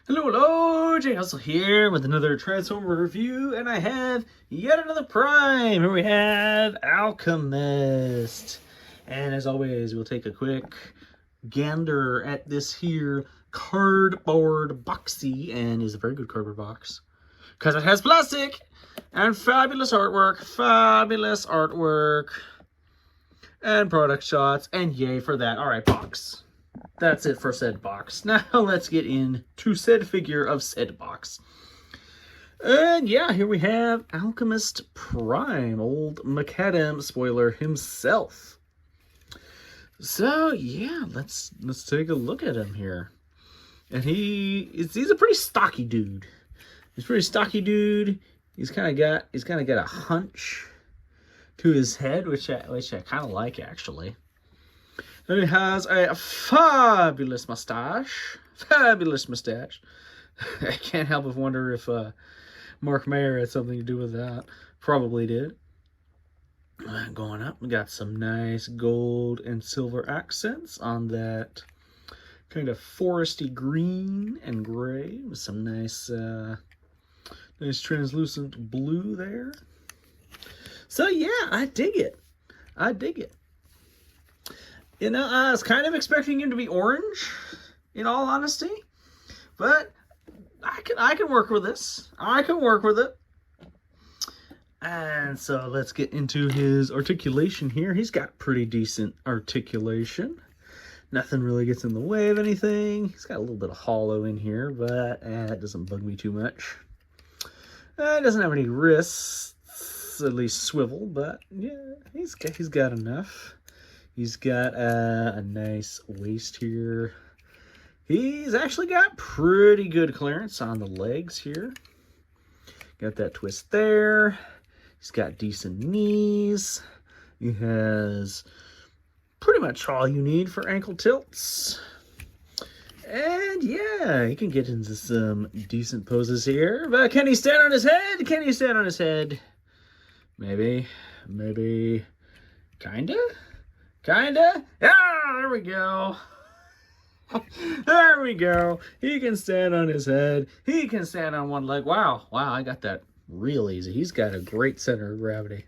Hello, hello, Jay Hustle here with another Transformer review, and I have yet another Prime. Here we have Alchemist. And as always, we'll take a quick gander at this here cardboard boxy, and is a very good cardboard box because it has plastic and fabulous artwork, and product shots, and yay for that. All right, box. That's it for said box. Now let's get into said figure of said box. And yeah, here we have Alchemist Prime, old Macadam spoiler himself. So yeah, let's take a look at him here. And he's a pretty stocky dude. He's a pretty stocky dude. He's kind of got a hunch to his head, which I kind of like actually. And he has a fabulous mustache. Fabulous mustache. I can't help but wonder if Mark Mayer had something to do with that. Probably did. Going up, we got some nice gold and silver accents on that kind of foresty green and gray with some nice, nice translucent blue there. So yeah, I dig it. I dig it. You know, I was kind of expecting him to be orange, in all honesty, but I can work with this. I can work with it. And so let's get into his articulation here. He's got pretty decent articulation. Nothing really gets in the way of anything. He's got a little bit of hollow in here, but it doesn't bug me too much. It doesn't have any wrists, at least swivel, but yeah, he's got enough. He's got a nice waist here. He's actually got pretty good clearance on the legs here. Got that twist there. He's got decent knees. He has pretty much all you need for ankle tilts. And yeah, he can get into some decent poses here. But can he stand on his head? Can he stand on his head? Maybe. Kinda? Kinda? Ah, there we go. There we go. He can stand on his head. He can stand on one leg. Wow, I got that real easy. He's got a great center of gravity.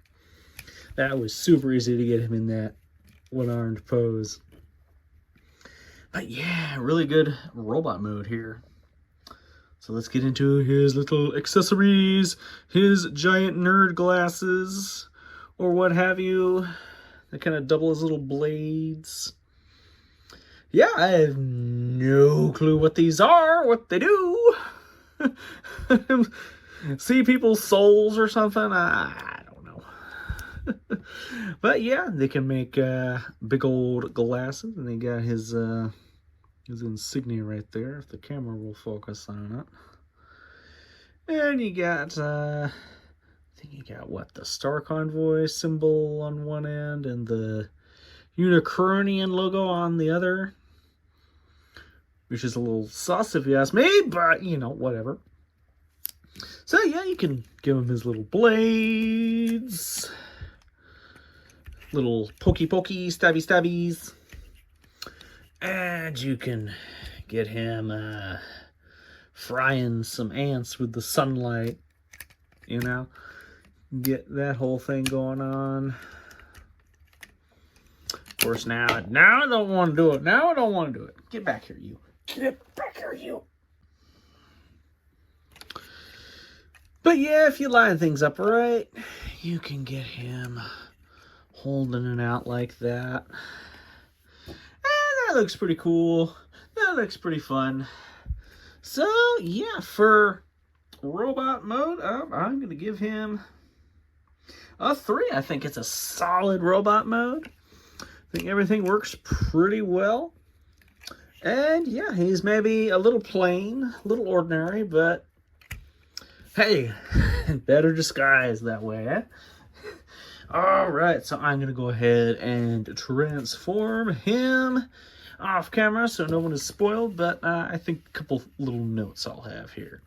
That was super easy to get him in that one-armed pose. But yeah, really good robot mode here. So let's get into his little accessories, his giant nerd glasses, or what have you. They kind of double as little blades. Yeah, I have no clue what these are, what they do. See people's souls or something? I don't know. But yeah, they can make big old glasses, and they got his insignia right there, if the camera will focus on it. And you got I think you got, what, the Star Convoy symbol on one end and the Unicronian logo on the other. Which is a little sus if you ask me, but, you know, whatever. So, yeah, you can give him his little blades. Little pokey, stabbies. And you can get him frying some ants with the sunlight, you know. Get that whole thing going on. Of course, now I don't want to do it. Now I don't want to do it. Get back here, you. Get back here, you. But yeah, if you line things up right, you can get him holding it out like that. And that looks pretty cool. That looks pretty fun. So, yeah, for robot mode, I'm going to give him a 3. I think it's a solid robot mode. I think everything works pretty well. And yeah, he's maybe a little plain, a little ordinary, but hey, better disguised that way, eh? Alright, so I'm going to go ahead and transform him off camera so no one is spoiled, but I think a couple little notes I'll have here.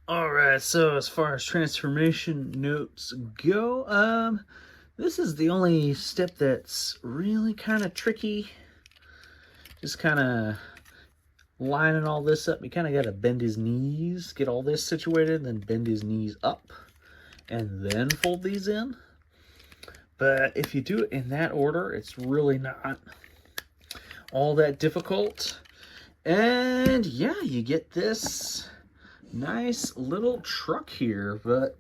Alright, so as far as transformation notes go, this is the only step that's really kind of tricky. Just kind of lining all this up. You kind of got to bend his knees, get all this situated, then bend his knees up, and then fold these in. But if you do it in that order, it's really not all that difficult. And yeah, you get this nice little truck here. But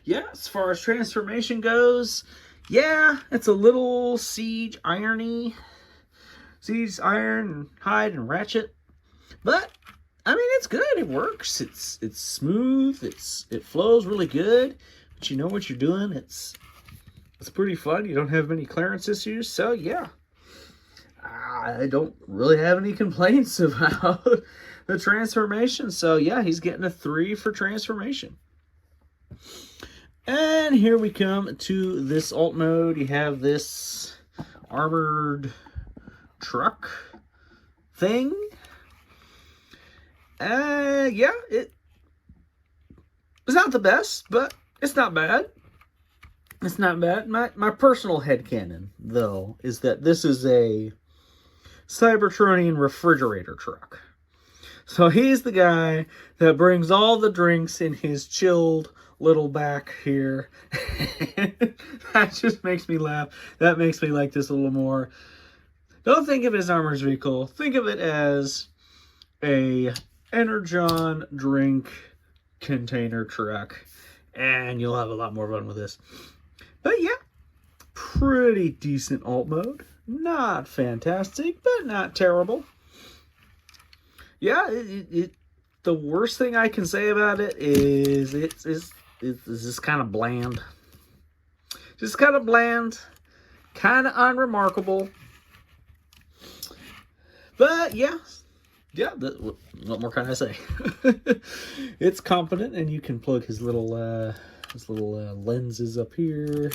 yeah, as far as transformation goes, yeah, it's a little siege irony. Siege, iron, hide, and ratchet. But I mean, it's good. It works. It's smooth. It flows really good. But you know what you're doing. It's pretty fun. You don't have many clearance issues. So yeah, I don't really have any complaints about the transformation. So yeah, he's getting a 3 for transformation. And here we come to this alt mode. You have this armored truck thing. Yeah, it's not the best, but it's not bad. It's not bad. My personal headcanon, though, is that this is a Cybertronian refrigerator truck. So he's the guy that brings all the drinks in his chilled little back here. That just makes me laugh. That makes me like this a little more. Don't think of it as armored vehicle. Think of it as a Energon drink container truck. And you'll have a lot more fun with this. But yeah, pretty decent alt mode. Not fantastic, but not terrible. Yeah, the worst thing I can say about it is it's just kind of bland. Just kind of bland, kind of unremarkable. But yeah, what more can I say? It's competent, and you can plug his little lenses up here.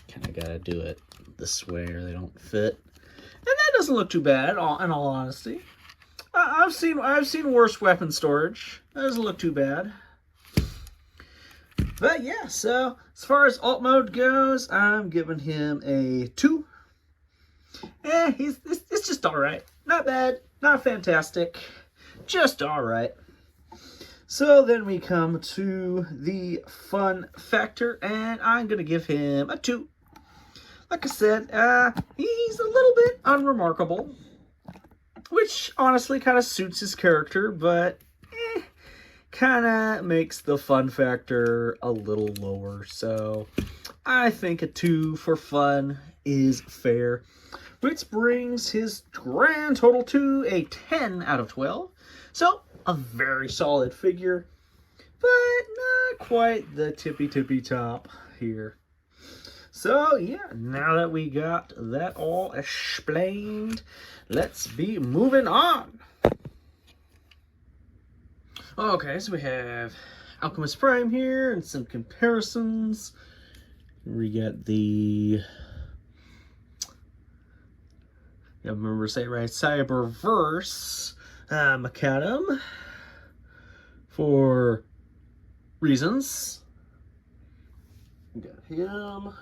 Kind of gotta do it this way, or they don't fit. And that doesn't look too bad, in all honesty. I've seen worse weapon storage. That doesn't look too bad. But yeah, so as far as alt mode goes, I'm giving him a 2. It's just all right. Not bad, not fantastic, just all right. So then we come to the fun factor, and I'm gonna give him a 2. Like I said, he's a little bit unremarkable, which honestly kind of suits his character, but kind of makes the fun factor a little lower. So I think a 2 for fun is fair, which brings his grand total to a 10 out of 12. So a very solid figure, but not quite the tippy top here. So yeah, now that we got that all explained, let's be moving on. Okay, so we have Alchemist Prime here and some comparisons. We got the, I remember to say it right, Cyberverse Macadam for reasons. We got him.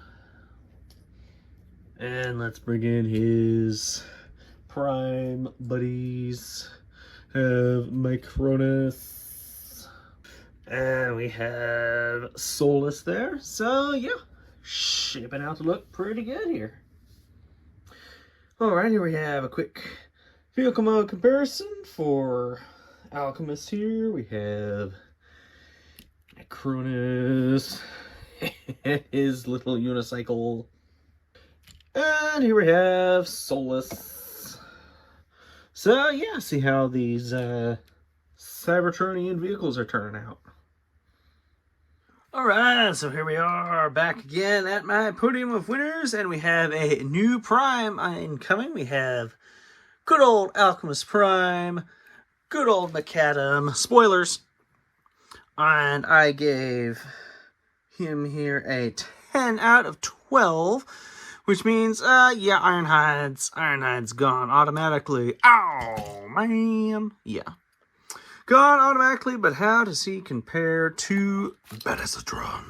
And let's bring in his Prime buddies. Have Micronus. And we have Solus there. So yeah, shaping out to look pretty good here. Alright, here we have a quick vehicle mode comparison for Alchemist here. We have Micronus, his little unicycle. And here we have Solus. So yeah, see how these Cybertronian vehicles are turning out. Alright, so here we are back again at my podium of winners, and we have a new Prime incoming. We have good old Alchemist Prime, good old Macadam. Spoilers. And I gave him here a 10 out of 12. Which means, yeah, Ironhide's gone automatically. Oh, man. Yeah. Gone automatically, but how does he compare to Belisatron?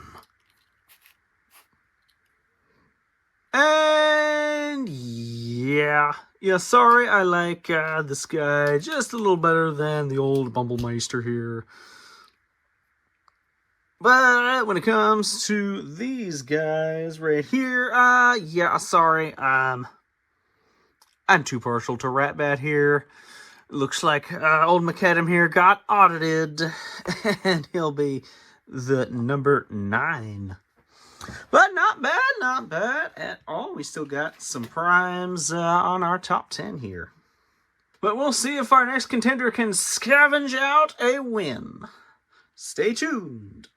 And yeah, sorry, I like this guy just a little better than the old Bumblemeister here. But when it comes to these guys right here, yeah, sorry, I'm too partial to Ratbat here. Looks like old McAdam here got audited, and he'll be the number 9. But not bad at all. We still got some primes on our top 10 here. But we'll see if our next contender can scavenge out a win. Stay tuned.